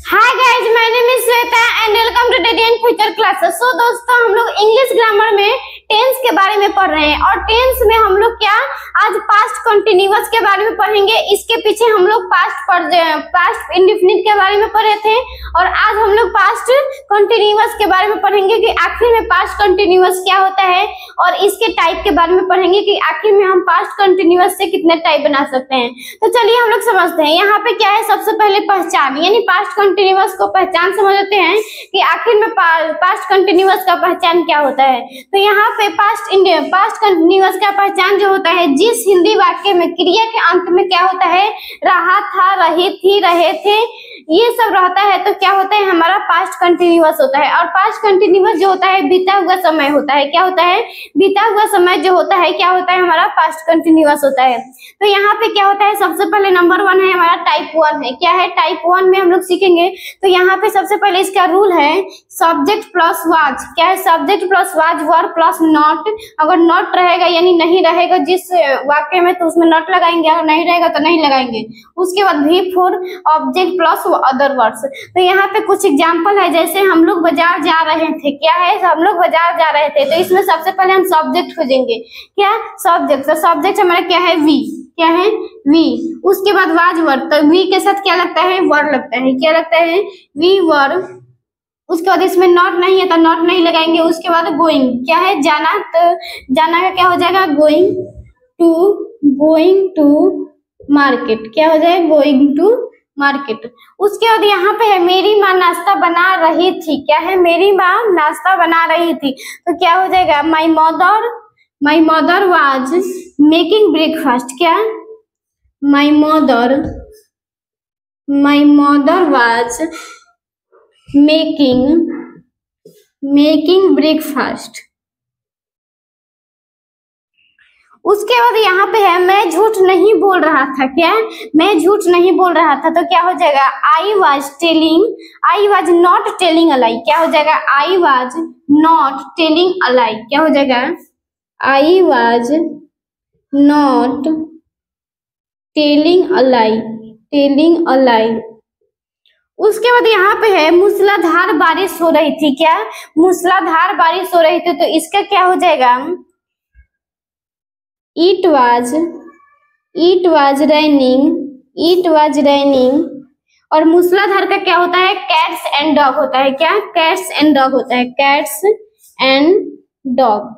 Hi guys, my name is Shweta and welcome to daddy and future classes. So दोस्तों, हम लोग English grammar में tense के बारे में पढ़ रहे हैं और टेंस में हम लोग क्या आज पास्ट कंटिन्यूअस के बारे में पढ़ेंगे। इसके पीछे हम लोग पास्ट इंडेफिनिट के बारे में पढ़े थे और आज हम लोग पास्ट कंटिन्यूअस के बारे में पढ़ेंगे कि आखिर में पास्ट कंटिन्यूअस क्या होता है और इसके टाइप के बारे में पढ़ेंगे कि आखिर में हम पास्ट कंटिन्यूअस से कितने टाइप बना सकते हैं। तो चलिए हम लोग समझते हैं। यहाँ पे क्या है, सबसे पहले पहचान, यानी पास्ट कंटिन्यूअस को पहचान समझते हैं कि आखिर में पास्ट कंटिन्यूअस का पहचान क्या होता है। तो यहाँ पे पास्ट कंटिन्यूअस का पहचान जो होता है, जिस हिंदी वाक्य में क्रिया के अंत में क्या होता है, रहा था, रही थी, रहे थे, ये सब रहता है तो क्या होता है, हमारा पास्ट कंटिन्यूअस होता है। और पास्ट कंटिन्यूअस जो होता है बीता हुआ समय होता है। क्या होता है, बीता हुआ समय जो होता है क्या होता है, हमारा पास्ट कंटिन्यूअस होता है। तो यहाँ पे क्या होता है, सबसे पहले नंबर 1 है हमारा टाइप 1 है। क्या है, टाइप 1 में हम लोग सीखेंगे। तो यहाँ पे सबसे पहले इसका रूल है सब्जेक्ट प्लस वाज। क्या है, subject plus was, verb plus not. अगर नॉट रहेगा यानी नहीं रहेगा जिस वाक्य में, तो उसमें नॉट लगाएंगे, अगर नहीं रहेगा तो नहीं लगाएंगे। उसके बाद भी for object plus other words. तो यहाँ पे कुछ एग्जांपल है, जैसे हम लोग बाजार जा रहे थे। क्या है, हम लोग बाजार जा रहे थे, तो इसमें सबसे पहले हम सब्जेक्ट खोजेंगे। क्या, सब्जेक्ट। तो सब्जेक्ट हमारा क्या है, वी। क्या है, वी। उसके बाद वाज वर्ड, तो वी के साथ क्या लगता है, वर्ड लगता है। क्या लगता है, वी वर्ड। उसके बाद इसमें नॉट नहीं है तो नॉट नहीं लगाएंगे। उसके बाद गोइंग। क्या है, जाना। तो जाना का क्या हो जाएगा, गोइंग टू मार्केट। क्या हो जाएगा, गोइंग टू मार्केट। उसके बाद यहाँ पे है मेरी माँ नाश्ता बना रही थी। क्या है, मेरी माँ नाश्ता बना रही थी। तो क्या हो जाएगा, my mother was making breakfast. क्या, my mother was making breakfast. उसके बाद यहाँ पे है मैं झूठ नहीं बोल रहा था। क्या, मैं झूठ नहीं बोल रहा था। तो क्या हो जाएगा, I was not telling a lie. क्या हो जाएगा, I was not telling a lie. क्या हो जाएगा, I was not telling a lie. उसके बाद यहाँ पे है मूसलाधार बारिश हो रही थी। क्या, मूसलाधार बारिश हो रही थी। तो इसका क्या हो जाएगा, इट वाज raining। और मूसलाधार का क्या होता है, कैट्स एंड डॉग होता है। क्या, कैट्स एंड डॉग होता है, कैट्स एंड डॉग।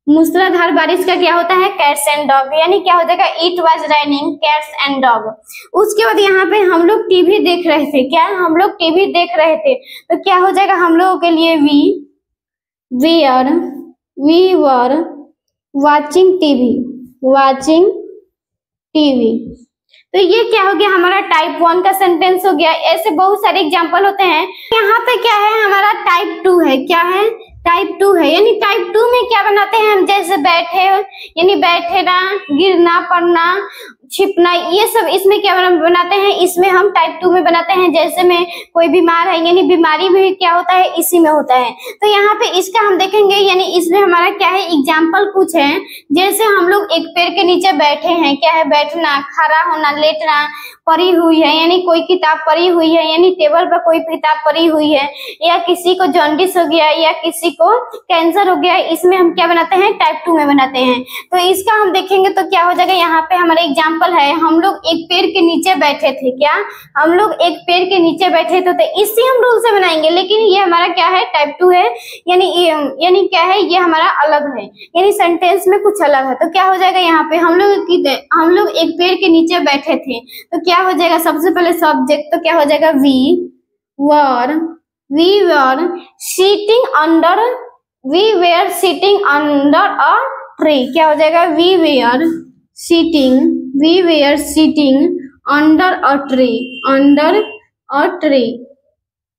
मूसलाधार बारिश का क्या होता है, कैट्स एंड डॉग, यानी क्या हो जाएगा, it was raining, cats and dog. उसके बाद यहाँ पे हम लोग टीवी देख रहे थे। क्या, हम लोग टीवी देख रहे थे। तो क्या हो जाएगा, हम लोगों के लिए वी वर वाचिंग टीवी। तो ये क्या हो गया, हमारा टाइप 1 का सेंटेंस हो गया। ऐसे बहुत सारे एग्जांपल होते हैं। यहाँ पे क्या है, हमारा टाइप 2 है। क्या है, टाइप 2 है, यानी टाइप 2 में क्या बनाते हैं हम, जैसे बैठे, यानी बैठना, गिरना, पड़ना, छिपना, ये सब इसमें क्या बनाते हैं, इसमें हम टाइप 2 में बनाते हैं। जैसे में कोई बीमार है, यानी बीमारी में क्या होता है, इसी में होता है। तो यहाँ पे इसका हम देखेंगे, यानी इसमें हमारा क्या है, एग्जाम्पल कुछ है। जैसे हम लोग एक पेड़ के नीचे बैठे हैं। क्या है, बैठना, खड़ा होना, लेटना, पड़ी हुई है, यानी कोई किताब पड़ी हुई है, यानी टेबल पर कोई किताब पड़ी हुई है, या किसी को जॉन्डिस हो गया या किसी को कैंसर हो गया, इसमें हम क्या बनाते हैं, टाइप 2 में बनाते हैं। तो इसका हम देखेंगे तो क्या हो जाएगा, यहाँ पे हमारा एग्जाम्पल है, हम लोग एक पेड़ के नीचे बैठे थे। क्या, हम लोग एक पेड़ के नीचे बैठे थे। तो इसी हम रूल से बनाएंगे, लेकिन ये हमारा क्या है, टाइप 2 है, यानी क्या है, ये हमारा अलग है, यानी सेंटेंस में कुछ अलग है। तो क्या हो जाएगा, यहाँ पे हम लोग एक पेड़ के नीचे बैठे थे। तो क्या हो जाएगा, सबसे पहले सब्जेक्ट, तो क्या हो जाएगा, we were sitting under a tree. क्या हो जाएगा, we were sitting under a tree,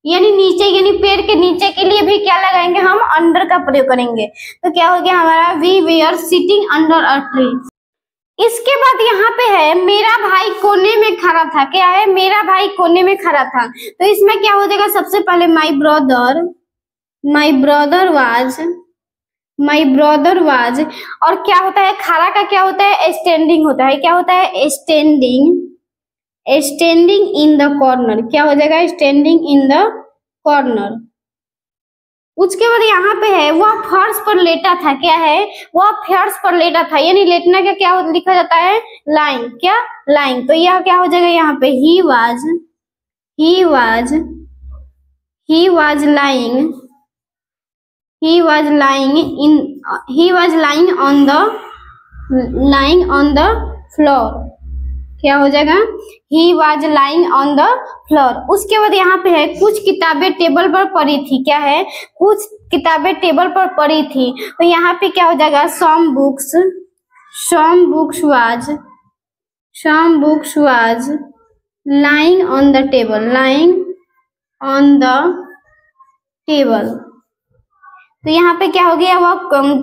यानी नीचे, यानी पेड़ के नीचे के लिए भी क्या लगाएंगे, हम अंडर का प्रयोग करेंगे। तो क्या हो गया हमारा, we were sitting under a tree. इसके बाद यहाँ पे है मेरा भाई कोने में खड़ा था। क्या है, मेरा भाई कोने में खड़ा था। तो इसमें क्या हो जाएगा, सबसे पहले माई ब्रदर वाज। और क्या होता है, खड़ा का क्या होता है, स्टैंडिंग होता है। क्या होता है, standing standing in the corner, क्या हो जाएगा स्टैंडिंग इन द कॉर्नर। उसके बाद यहाँ पे है वह फर्श पर लेटा था, क्या है वह फर्श पर लेटा था, यानी लेटना का क्या लिखा जाता है लाइंग, क्या लाइंग। तो यह क्या हो जाएगा यहाँ पे he was lying on the floor, क्या हो जाएगा he was lying on the floor। उसके बाद यहाँ पे है कुछ किताबें टेबल पर पड़ी थी, क्या है कुछ किताबें टेबल पर पड़ी थी। तो यहाँ पे क्या हो जाएगा some books was lying on the table। तो यहाँ पे क्या हो गया वह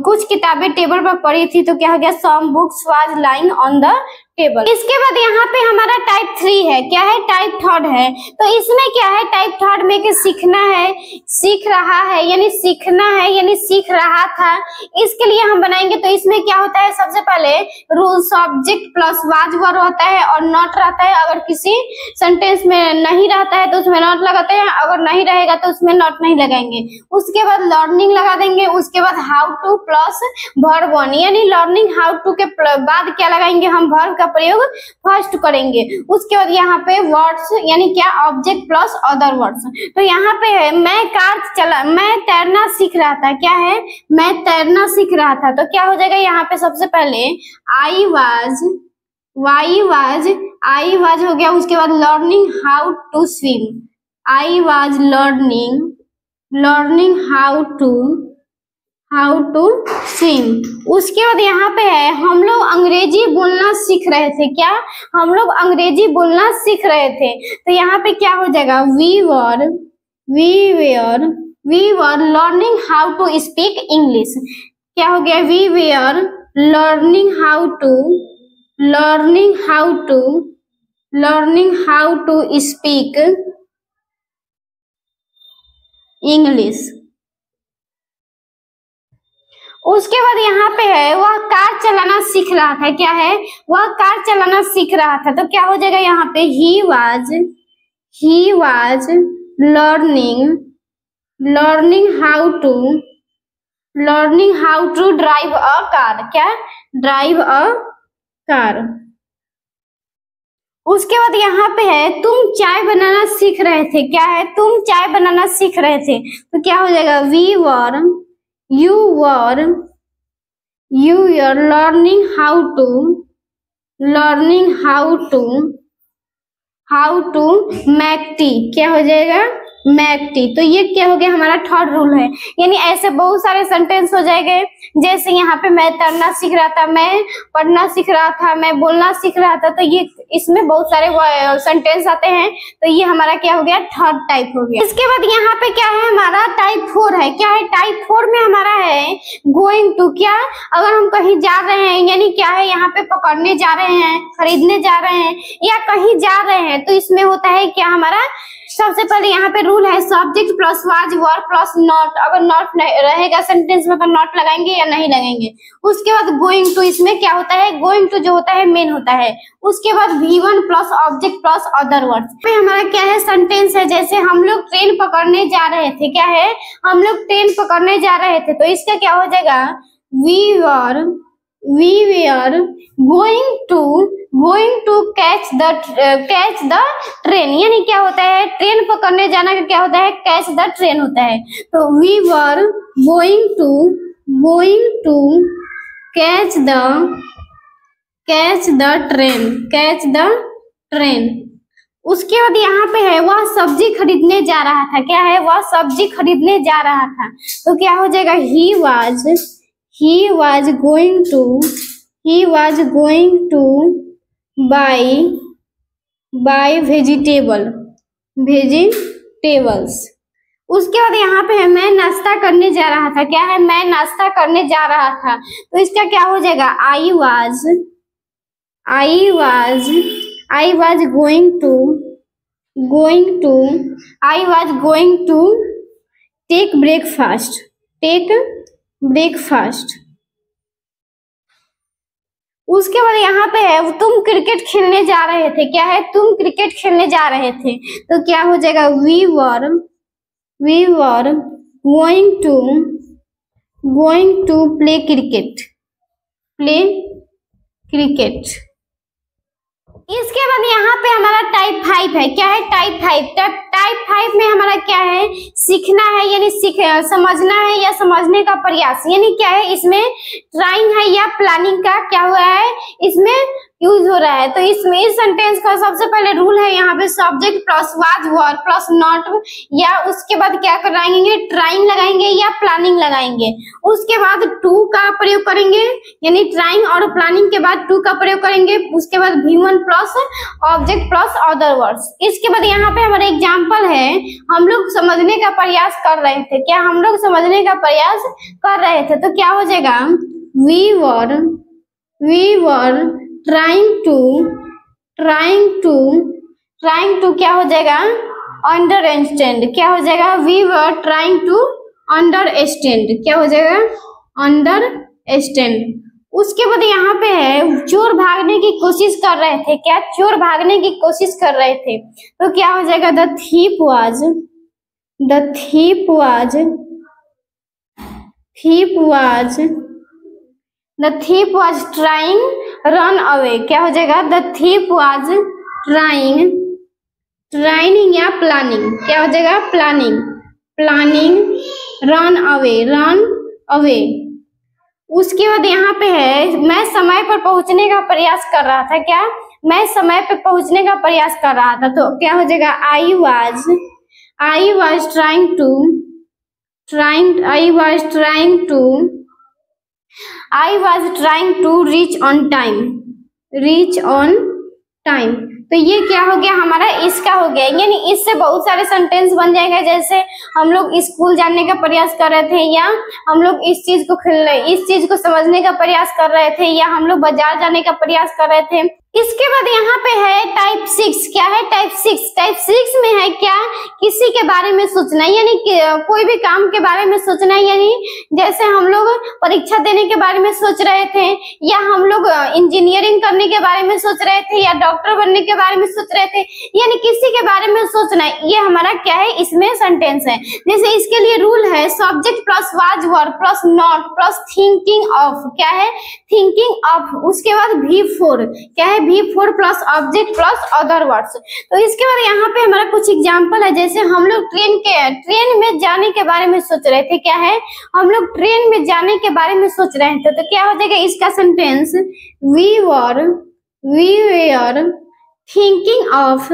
कुछ किताबें टेबल पर पड़ी थी, तो क्या हो गया some books was lying on the table. इसके बाद यहाँ पे हमारा टाइप 3 है, क्या है टाइप 3 है। तो इसमें क्या है टाइप 3 में कि सीखना है, सीख रहा है, यानी सीखना है यानी सीख रहा था। इसके लिए हम बनाएंगे तो इसमें क्या होता है सबसे पहले rule subject plus was verb होता है और नॉट रहता है। अगर किसी सेंटेंस में नहीं रहता है तो उसमें नॉट लगाते हैं, अगर नहीं रहेगा तो उसमें नॉट नहीं लगाएंगे। उसके बाद लर्निंग लगा देंगे, उसके बाद हाउ टू प्लस वर्ब 1, यानी लर्निंग हाउ टू के बाद क्या लगाएंगे हम वर्ब का प्रयोग फर्स्ट करेंगे। उसके बाद यहाँ पे वर्ड्स यानी क्या ऑब्जेक्ट प्लस अदर वर्ड्स। तो यहाँ पे है मैं तैरना सीख रहा था, क्या है मैं तैरना सीख रहा था। तो क्या हो जाएगा यहाँ पे सबसे पहले आई वाज हो गया। उसके बाद learning how to swim, I was learning how to swim. उसके बाद यहाँ पे है हम लोग अंग्रेजी बोलना सीख रहे थे, क्या हम लोग अंग्रेजी बोलना सीख रहे थे। तो यहाँ पे क्या हो जाएगा we were learning how to speak English, क्या हो गया we were learning how to speak English. उसके बाद यहाँ पे है वह कार चलाना सीख रहा था, क्या है वह कार चलाना सीख रहा था। तो क्या हो जाएगा यहाँ पे he was learning how to drive a car, क्या ड्राइव अ कार। उसके बाद यहाँ पे है तुम चाय बनाना सीख रहे थे, क्या है तुम चाय बनाना सीख रहे थे। तो क्या हो जाएगा you were learning how to make tea, क्या हो जाएगा मैक टी। तो ये क्या हो गया हमारा थर्ड रूल है। यानी ऐसे बहुत सारे सेंटेंस हो जाएंगे, जैसे यहाँ पे मैं तैरना सीख रहा था, मैं पढ़ना सीख रहा था, मैं बोलना सीख रहा था। तो ये इसमें बहुत सारे सेंटेंस आते हैं। तो ये हमारा क्या हो गया थर्ड टाइप हो गया। इसके बाद यहाँ पे क्या है हमारा टाइप 4 है, क्या है टाइप 4 में हमारा है गोइंग टू, क्या अगर हम कहीं जा रहे हैं यानी क्या है यहाँ पे पकड़ने जा रहे हैं, खरीदने जा रहे हैं या कहीं जा रहे हैं, तो इसमें होता है क्या हमारा सबसे पहले यहाँ पे रूल है subject plus was verb plus not. अगर नॉट रहेगा सेंटेंस में तो नॉट लगाएंगे या नहीं लगाएंगे। उसके बाद गोइंग टू, इसमें क्या होता है गोइंग टू जो होता है मेन होता है। उसके बाद V1 plus object plus other words पे हमारा क्या है सेंटेंस है, जैसे हम लोग ट्रेन पकड़ने जा रहे थे, क्या है हम लोग ट्रेन पकड़ने जा रहे थे। तो इसका क्या हो जाएगा we were going to catch the train, यानी क्या होता है ट्रेन पकड़ने जाना का क्या होता है कैच द ट्रेन होता है। तो we were going to catch the train। उसके बाद यहाँ पे है वह सब्जी खरीदने जा रहा था, क्या है वह सब्जी खरीदने जा रहा था। तो क्या हो जाएगा he was going to buy vegetables। उसके बाद यहाँ पे है मैं नाश्ता करने जा रहा था, क्या है मैं नाश्ता करने जा रहा था। तो इसका क्या हो जाएगा I was going to take breakfast। उसके बाद यहाँ पे है तुम क्रिकेट खेलने जा रहे थे, क्या है, तुम क्रिकेट खेलने जा रहे थे, तो क्या हो जाएगा, we were going to play cricket. इसके बाद यहाँ पे हमारा टाइप 5 है, क्या है, टाइप 5। टाइप 5 में हमारा क्या है, सीखना है यानी समझना है या समझने का प्रयास, यानी क्या है, इसमें ट्राइंग है या प्लानिंग का क्या हुआ है, इसमें यूज हो रहा है। तो इसमें इस सेंटेंस का सबसे पहले रूल है यहाँ पे subject plus was were plus not, या उसके बाद क्या कराएंगे, ट्राइंग लगाएंगे या प्लानिंग लगाएंगे। उसके बाद टू का प्रयोग करेंगे, यानी ट्राइंग और प्लानिंग के बाद टू का प्रयोग करेंगे। उसके बाद V1 plus object plus other words. इसके बाद यहाँ पे हमारा एग्जाम्पल है, हम लोग समझने का प्रयास कर रहे थे, क्या हम लोग समझने का प्रयास कर रहे थे, तो क्या हो जाएगा, वी वर ट्राइंग टू क्या हो जाएगा, अंडरस्टैंड, क्या हो जाएगा, we were trying to understand, क्या हो जाएगा, अंडरस्टैंड। उसके बाद यहाँ पे है चोर भागने की कोशिश कर रहे थे, क्या, चोर भागने की कोशिश कर रहे थे, तो क्या हो जाएगा, the thief was trying run away, क्या हो जाएगा, द thief was trying या प्लानिंग, क्या हो जाएगा, प्लानिंग रन अवे। उसके बाद यहाँ पे है मैं समय पर पहुंचने का प्रयास कर रहा था, क्या, मैं समय पर पहुंचने का प्रयास कर रहा था, तो क्या हो जाएगा, I was trying to reach on time। तो ये क्या हो गया, हमारा इसका हो गया, यानी इससे बहुत सारे सेंटेंस बन जाएंगे, जैसे हम लोग स्कूल जाने का प्रयास कर रहे थे, या हम लोग इस चीज को समझने का प्रयास कर रहे थे, या हम लोग बाजार जाने का प्रयास कर रहे थे। इसके बाद यहाँ पे है टाइप 6, क्या है, टाइप 6 में है क्या, किसी के बारे में सोचना, यानी कोई भी काम के बारे में सोचना, यानी जैसे हम लोग परीक्षा देने के बारे में सोच रहे थे, या हम लोग इंजीनियरिंग करने के बारे में सोच रहे थे, या डॉक्टर बनने के बारे में सोच रहे थे, यानी किसी के बारे में सोचना, ये हमारा क्या है, इसमें सेंटेंस है। जैसे इसके लिए रूल है subject plus was were plus not plus thinking of, क्या है, थिंकिंग ऑफ। उसके बाद V4, क्या है, V4 plus object plus other words. तो इसके बाद यहाँ पे हमारा कुछ एग्जांपल है, जैसे हम लोग ट्रेन में जाने के बारे में सोच रहे थे, क्या है, हम लोग ट्रेन में जाने के बारे में सोच रहे थे, तो क्या हो जाएगा इसका sentence, we were thinking of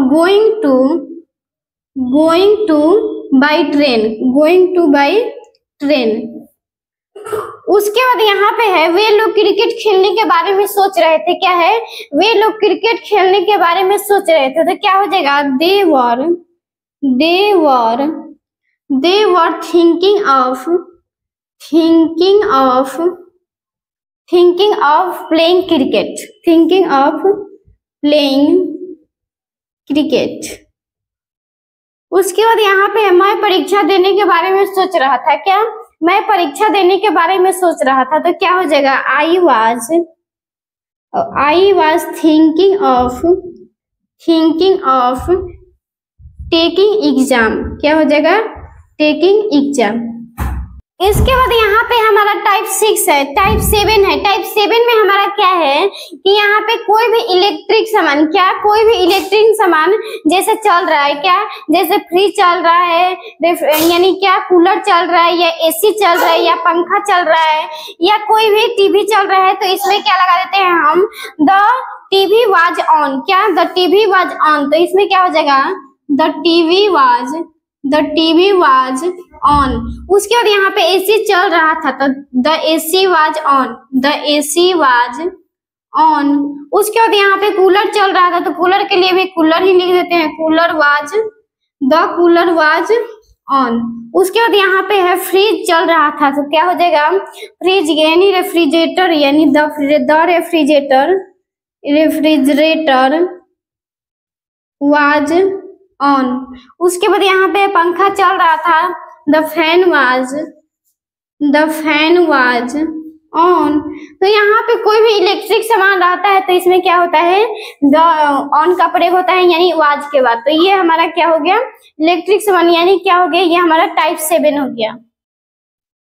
going to by train। उसके बाद यहाँ पे है वे लोग क्रिकेट खेलने के बारे में सोच रहे थे, क्या है, वे लोग क्रिकेट खेलने के बारे में सोच रहे थे, तो क्या हो जाएगा, they were thinking of playing cricket। उसके बाद यहाँ पे मैं परीक्षा देने के बारे में सोच रहा था, क्या, मैं परीक्षा देने के बारे में सोच रहा था, तो क्या हो जाएगा, I was thinking of taking exam, क्या हो जाएगा, taking exam। इसके बाद यहाँ पे हमारा टाइप 6 है, टाइप 7 है। टाइप 7 में हमारा क्या है कि यहाँ पे कोई भी इलेक्ट्रिक सामान, क्या, कोई भी इलेक्ट्रिक सामान जैसे चल रहा है, क्या, जैसे फ्रिज चल रहा है, यानी क्या, कूलर चल रहा है, या AC चल रहा है, या पंखा चल रहा है, या कोई भी टीवी चल रहा है, तो इसमें क्या लगा देते हैं हम, द टीवी वाज ऑन, क्या, द टीवी वाज ऑन। तो इसमें क्या हो जाएगा, द टीवी वाज ऑन। उसके बाद यहाँ पे AC चल रहा था, तो द AC वाज ऑन। उसके बाद यहाँ पे कूलर चल रहा था, तो कूलर के लिए भी कूलर ही लिख देते हैं, द कूलर वाज ऑन। उसके बाद यहाँ पे है फ्रिज चल रहा था, तो क्या हो जाएगा, फ्रिज यानी रेफ्रिजरेटर, यानी द रेफ्रिजरेटर वाज ऑन। उसके बाद यहाँ पे पंखा चल रहा था, the the fan was on. तो यहाँ पे कोई भी इलेक्ट्रिक सामान रहता है तो इसमें क्या होता है, द ऑन का प्रयोग होता है, यानी वाज के बाद। तो ये हमारा क्या हो गया, इलेक्ट्रिक सामान, यानी क्या हो गया, ये हमारा टाइप 7 हो गया।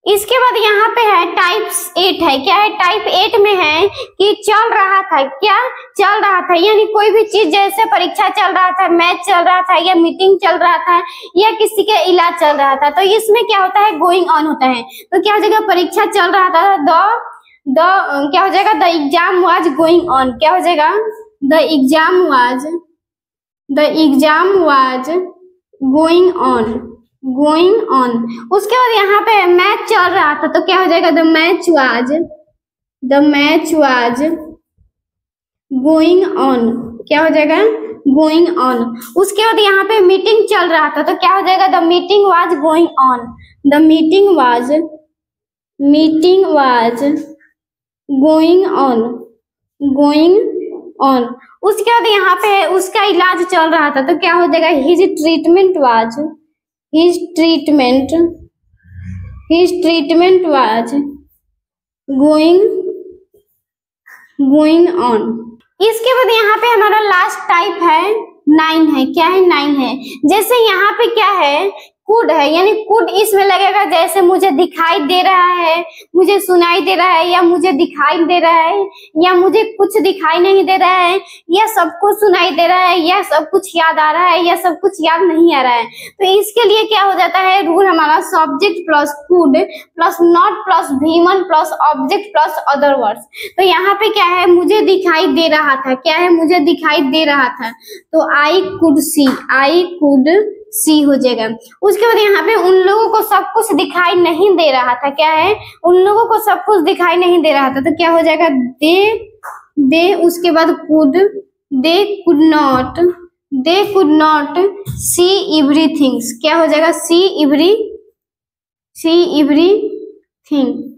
इसके बाद यहाँ पे है टाइप 8 है। क्या है, टाइप 8 में है कि चल रहा था, क्या चल रहा था, यानी कोई भी चीज, जैसे परीक्षा चल रहा था, मैच चल रहा था, या मीटिंग चल रहा था, या किसी का इलाज चल रहा था, तो इसमें क्या होता है, गोइंग ऑन होता है। तो क्या हो जाएगा, परीक्षा चल रहा था, क्या हो जाएगा, the exam was going on. क्या हो जाएगा, the exam was going on, going on. उसके बाद यहाँ पे मैच चल रहा था, तो क्या हो जाएगा, the match was going on. क्या हो जाएगा, गोइंग ऑन। उसके बाद यहाँ पे मीटिंग चल रहा था, तो क्या हो जाएगा, the meeting was going on, the meeting was going on. उसके बाद यहाँ पे उसका इलाज चल रहा था, तो क्या हो जाएगा, his treatment was going on. इसके बाद यहाँ पे हमारा लास्ट टाइप है 9 है। क्या है, 9 है। जैसे यहाँ पे क्या है, कुड है, यानी कुड इसमें लगेगा, जैसे मुझे दिखाई दे रहा है, मुझे सुनाई दे रहा है, या मुझे दिखाई दे रहा है, या मुझे कुछ दिखाई नहीं दे रहा है, या सब कुछ सुनाई दे रहा है, या सब कुछ याद आ रहा है, या सब कुछ याद नहीं आ रहा है। तो इसके लिए क्या हो जाता है, रूल हमारा subject plus could plus not plus V1 plus object plus other words. तो यहाँ पे क्या है, मुझे दिखाई दे रहा था, क्या है, मुझे दिखाई दे रहा था, तो आई कुड सी हो जाएगा। उसके बाद यहाँ पे उन लोगों को सब कुछ दिखाई नहीं दे रहा था, क्या है, उन लोगों को सब कुछ दिखाई नहीं दे रहा था, तो क्या हो जाएगा, दे उसके बाद they could not see everythings. क्या हो जाएगा, सी एवरीथिंग।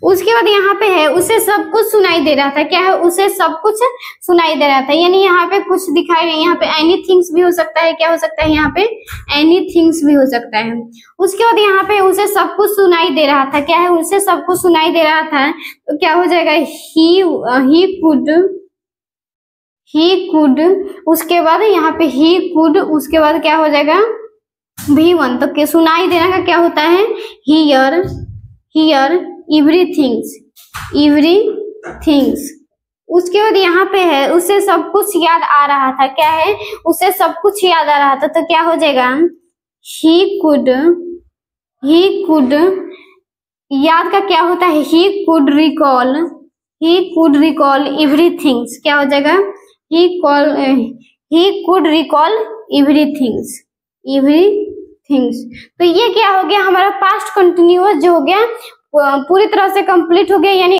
उसके बाद यहाँ पे है, उसे सब कुछ सुनाई दे रहा था, क्या है, उसे सब कुछ सुनाई दे रहा था, यानी यहाँ पे कुछ दिखाई नहीं, यहाँ पे एनीथिंग्स भी हो सकता है, क्या हो सकता है, यहाँ पे एनीथिंग्स भी हो सकता है। उसके बाद यहाँ पे उसे सब कुछ सुनाई दे रहा था, क्या है, उसे सब कुछ सुनाई दे रहा था, तो क्या हो जाएगा, ही कुड। उसके बाद यहाँ पे ही कुड, उसके बाद क्या हो जाएगा, V1। तो सुनाई देना का क्या होता है, हियर एवरीथिंग्स। उसके बाद यहाँ पे है, उसे सब कुछ याद आ रहा था, क्या है, उसे सब कुछ याद आ रहा था, तो क्या हो जाएगा, ही कुड। याद का क्या होता है, ही कुड रिकॉल एवरीथिंग्स। क्या हो जाएगा, ही कुड रिकॉल एवरीथिंग्स। तो ये क्या हो गया, हमारा पास्ट कंटिन्यूअस जो हो गया पूरी तरह से कंप्लीट हो गया। यानी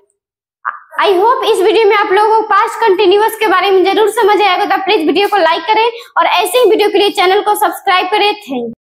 आई होप इस वीडियो में आप लोगों को पास्ट कंटिन्यूअस के बारे में जरूर समझ आएगा। तो प्लीज वीडियो को लाइक करें और ऐसे ही वीडियो के लिए चैनल को सब्सक्राइब करें। Thank you.